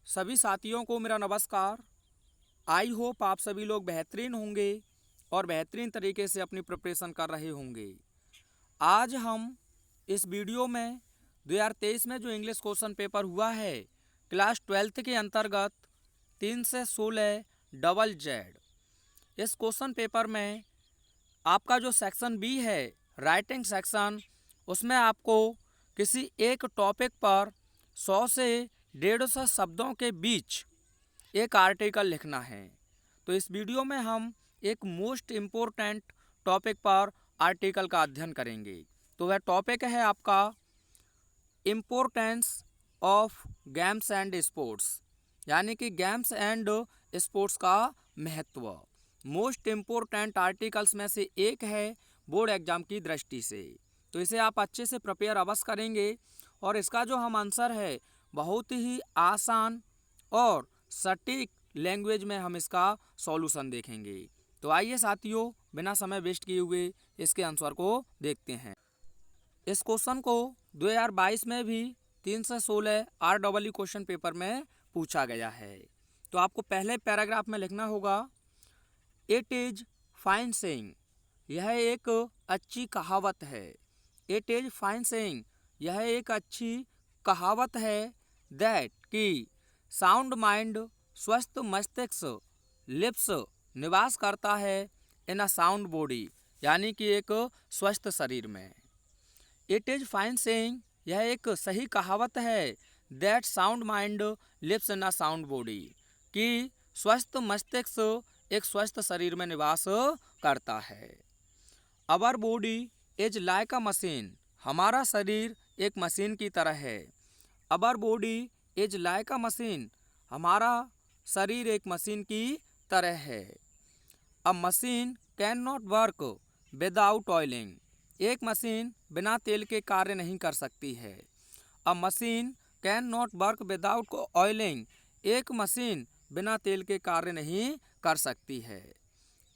सभी साथियों को मेरा नमस्कार। आई होप आप सभी लोग बेहतरीन होंगे और बेहतरीन तरीके से अपनी प्रिपरेशन कर रहे होंगे। आज हम इस वीडियो में 2023 में जो इंग्लिश क्वेश्चन पेपर हुआ है क्लास 12th के अंतर्गत 3 से 16 डबल जेड, इस क्वेश्चन पेपर में आपका जो सेक्शन बी है राइटिंग सेक्शन, उसमें आपको किसी एक टॉपिक पर 100 से 150 शब्दों के बीच एक आर्टिकल लिखना है। तो इस वीडियो में हम एक मोस्ट इम्पोर्टेंट टॉपिक पर आर्टिकल का अध्ययन करेंगे। तो वह टॉपिक है आपका importance of games and sports, यानी कि गेम्स एंड स्पोर्ट्स का महत्व। मोस्ट इम्पोर्टेंट आर्टिकल्स में से एक है बोर्ड एग्जाम की दृष्टि से। तो इसे आप अच्छे से प्रिपेयर अवश्य करेंगे और इसका जो हम आंसर है बहुत ही आसान और सटीक लैंग्वेज में हम इसका सॉल्यूशन देखेंगे। तो आइए साथियों, बिना समय वेस्ट किए हुए इसके आंसर को देखते हैं। इस क्वेश्चन को 2022 में भी 3 से 16 REE क्वेश्चन पेपर में पूछा गया है। तो आपको पहले पैराग्राफ में लिखना होगा इट इज फाइन सेइंग, यह एक अच्छी कहावत है। इट इज फाइन सेइंग, यह एक अच्छी कहावत है दैट कि साउंड माइंड, स्वस्थ मस्तिष्क, लिप्स, निवास करता है इन अ साउंड बॉडी, यानी कि एक स्वस्थ शरीर में। इट इज फाइन सेइंग, यह एक सही कहावत है that sound mind lives in a sound body, कि स्वस्थ मस्तिष्क एक स्वस्थ शरीर में निवास करता है। Our body is like a machine, हमारा शरीर एक मशीन की तरह है। Our body is like a machine, हमारा शरीर एक मशीन की तरह है। अ machine can not work without oiling, एक मशीन बिना तेल के कार्य नहीं कर सकती है। अ machine can not work without oiling, एक मशीन बिना तेल के कार्य नहीं कर सकती है।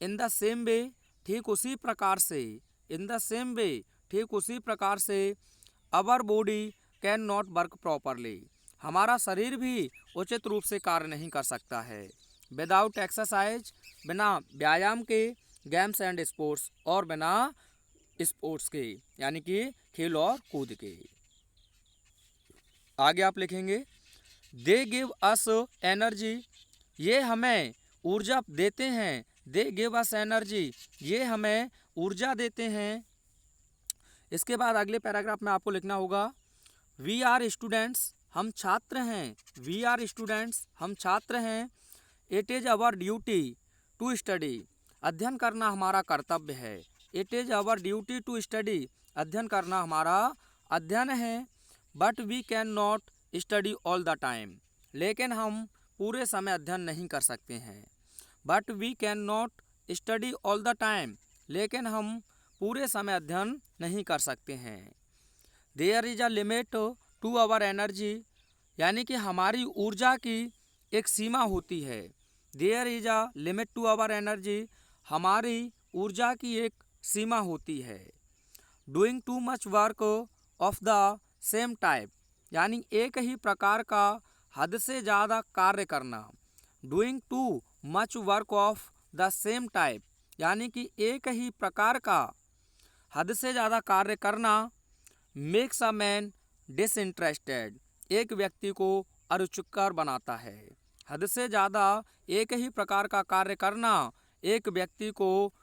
इन द सेम वे, ठीक उसी प्रकार से, इन द सेम वे, ठीक उसी प्रकार से, our body can not work properly, हमारा शरीर भी उचित रूप से कार्य नहीं कर सकता है। विदाउट एक्सरसाइज, बिना व्यायाम के, गेम्स एंड स्पोर्ट्स, और बिना स्पोर्ट्स के, यानी कि खेल और कूद के। आगे आप लिखेंगे दे गिव अस एनर्जी, ये हमें ऊर्जा देते हैं। दे गिव अस एनर्जी, ये हमें ऊर्जा देते हैं। इसके बाद अगले पैराग्राफ में आपको लिखना होगा वी आर स्टूडेंट्स, हम छात्र हैं। वी आर स्टूडेंट्स, हम छात्र हैं। It is our duty to study, अध्ययन करना हमारा कर्तव्य है। It is our duty to study, अध्ययन करना हमारा अध्ययन है। But we can not study all the time, लेकिन हम पूरे समय अध्ययन नहीं कर सकते हैं। But we can not study all the time, लेकिन हम पूरे समय अध्ययन नहीं कर सकते हैं। There is a limit to our energy, यानी कि हमारी ऊर्जा की एक सीमा होती है। There is a limit to our energy, हमारी ऊर्जा की एक सीमा होती है। Doing too much work of the same type, यानी एक ही प्रकार का हद से ज़्यादा कार्य करना। Doing too much work of the same type, यानी कि एक ही प्रकार का हद से ज़्यादा कार्य करना। मेक्स अ मैन डिसइंटरेस्टेड, एक व्यक्ति को अरुचिकर बनाता है। हद से ज़्यादा एक ही प्रकार का कार्य करना एक व्यक्ति को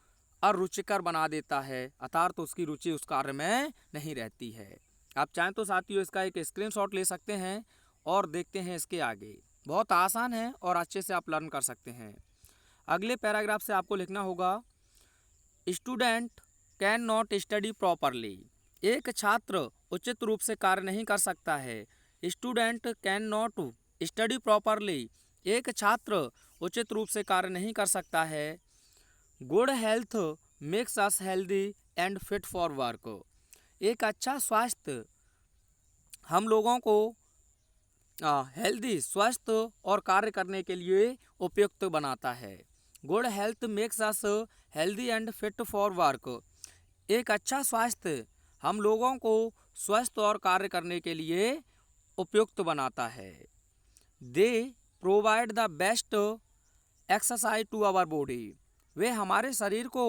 अरुचिकर बना देता है, अर्थात तो उसकी रुचि उस कार्य में नहीं रहती है। आप चाहें तो साथियों इसका एक स्क्रीनशॉट ले सकते हैं और देखते हैं इसके आगे। बहुत आसान है और अच्छे से आप लर्न कर सकते हैं। अगले पैराग्राफ से आपको लिखना होगा student can not study properly, एक छात्र उचित रूप से कार्य नहीं कर सकता है। Student can not study properly, एक छात्र उचित रूप से कार्य नहीं कर सकता है। Good health makes us healthy and fit for work, एक अच्छा स्वास्थ्य हम लोगों को हेल्दी, स्वस्थ और कार्य करने के लिए उपयुक्त बनाता है। Good health makes us healthy and fit for work, एक अच्छा स्वास्थ्य हम लोगों को स्वस्थ और कार्य करने के लिए उपयुक्त बनाता है। They provide the best exercise to our body. वे हमारे शरीर को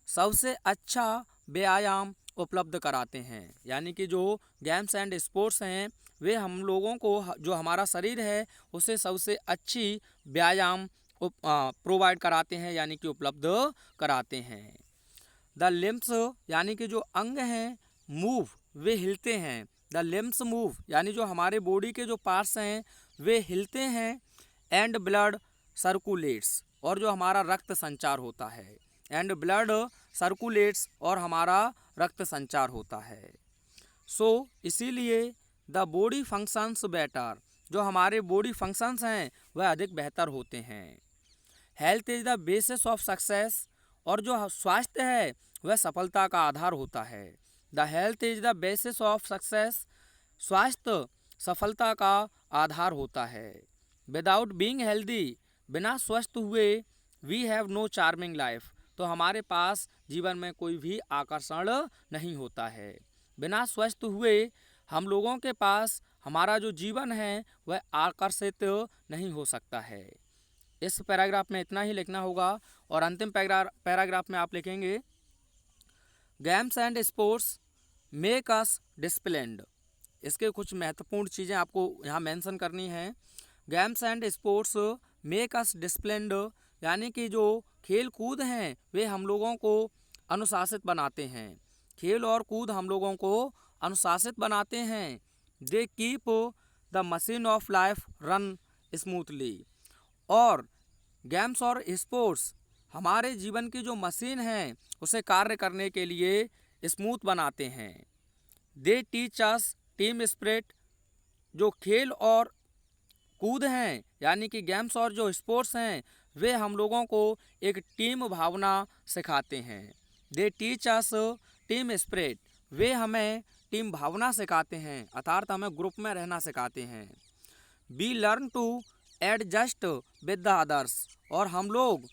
सबसे अच्छा व्यायाम उपलब्ध कराते हैं। यानी कि जो गेम्स एंड स्पोर्ट्स हैं वे हम लोगों को जो हमारा शरीर है उसे सबसे अच्छी व्यायाम प्रोवाइड कराते हैं यानी कि उपलब्ध कराते हैं। द लिम्स यानी कि जो अंग हैं मूव वे हिलते हैं। द लिम्स मूव यानी जो हमारे बॉडी के जो पार्ट्स हैं वे हिलते हैं। एंड ब्लड सर्कुलेट्स और जो हमारा रक्त संचार होता है। एंड ब्लड सर्कुलेट्स और हमारा रक्त संचार होता है। सो इसीलिए द बॉडी फंक्शंस बेटर, जो हमारे बॉडी फंक्शंस हैं वह अधिक बेहतर होते हैं। Health is the basis of success, और जो स्वास्थ्य है वह सफलता का आधार होता है। The health is the basis of success, स्वास्थ्य सफलता का आधार होता है। विदाउट बीइंग हेल्दी, बिना स्वस्थ हुए we have no charming life, तो हमारे पास जीवन में कोई भी आकर्षण नहीं होता है। बिना स्वस्थ हुए हम लोगों के पास हमारा जो जीवन है वह आकर्षित नहीं हो सकता है। इस पैराग्राफ में इतना ही लिखना होगा और अंतिम पैराग्राफ में आप लिखेंगे games and sports make us disciplined. इसके कुछ महत्वपूर्ण चीज़ें आपको यहाँ मेंशन करनी है। Games and sports make us disciplined, यानी कि जो खेल कूद हैं वे हम लोगों को अनुशासित बनाते हैं। खेल और कूद हम लोगों को अनुशासित बनाते हैं। They keep the machine of life run smoothly, और गेम्स और स्पोर्ट्स हमारे जीवन की जो मशीन है उसे कार्य करने के लिए स्मूथ बनाते हैं। They teach us team spirit, जो खेल और कूद हैं यानी कि गेम्स और जो स्पोर्ट्स हैं वे हम लोगों को एक टीम भावना सिखाते हैं। They teach us team spirit, वे हमें टीम भावना सिखाते हैं अर्थात हमें ग्रुप में रहना सिखाते हैं। We learn to adjust with the others, और हम लोग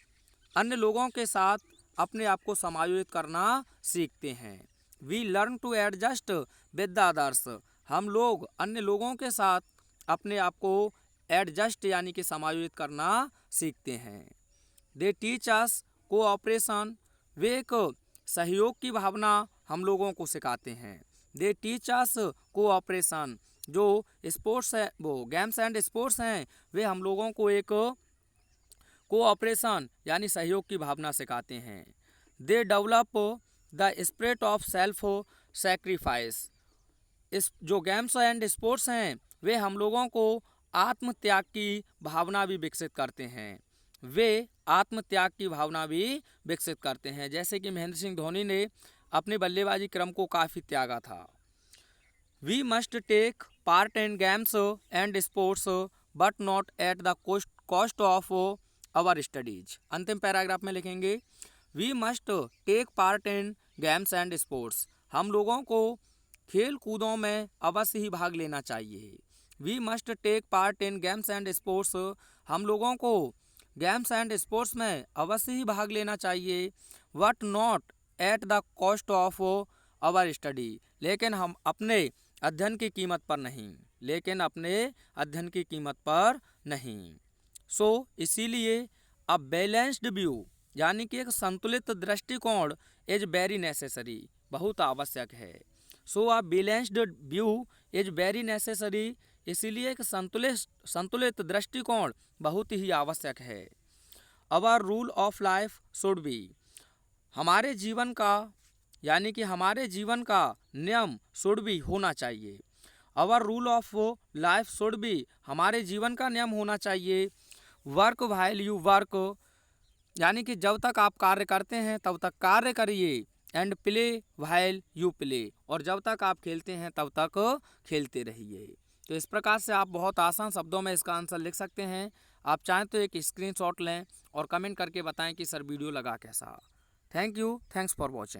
अन्य लोगों के साथ अपने आप को समायोजित करना सीखते हैं। We learn to adjust with the others, हम लोग अन्य लोगों के साथ अपने आप को एडजस्ट यानी कि समायोजित करना सीखते हैं। दे टीच अस कोऑपरेशन, वे एक सहयोग की भावना हम लोगों को सिखाते हैं। दे टीच अस कोऑपरेशन, जो स्पोर्ट्स है वो गेम्स एंड स्पोर्ट्स हैं वे हम लोगों को एक कोऑपरेशन यानी सहयोग की भावना सिखाते हैं। They develop the spirit of self sacrifice, इस जो गेम्स एंड स्पोर्ट्स हैं वे हम लोगों को आत्मत्याग की भावना भी विकसित करते हैं। वे आत्मत्याग की भावना भी विकसित करते हैं, जैसे कि महेंद्र सिंह धोनी ने अपने बल्लेबाजी क्रम को काफ़ी त्यागा था। We must take part in games and sports but not at the cost of our studies. अंतिम पैराग्राफ में लिखेंगे we must take part in games and sports, हम लोगों को खेल कूदों में अवश्य ही भाग लेना चाहिए। We must take part in games and sports, हम लोगों को गेम्स एंड स्पोर्ट्स में अवश्य ही भाग लेना चाहिए। But not at the cost of our study, लेकिन हम अपने अध्ययन की कीमत पर नहीं, लेकिन अपने अध्ययन की कीमत पर नहीं। सो इसीलिए अ बैलेंस्ड व्यू यानी कि एक संतुलित दृष्टिकोण इज वेरी नेसेसरी, बहुत आवश्यक है। So a balanced view is very necessary, इसीलिए एक संतुलित दृष्टिकोण बहुत ही आवश्यक है। Our rule of life should be, हमारे जीवन का यानी कि हमारे जीवन का नियम शुड बी होना चाहिए। Our rule of life should be, हमारे जीवन का नियम होना चाहिए। वर्क व्हाइल यू वर्क, यानी कि जब तक आप कार्य करते हैं तब तक कार्य करिए। And play while you play, और जब तक आप खेलते हैं तब तक खेलते रहिए। तो इस प्रकार से आप बहुत आसान शब्दों में इसका आंसर लिख सकते हैं। आप चाहें तो एक स्क्रीनशॉट लें और कमेंट करके बताएं कि सर वीडियो लगा कैसा। Thank you, thanks for watching.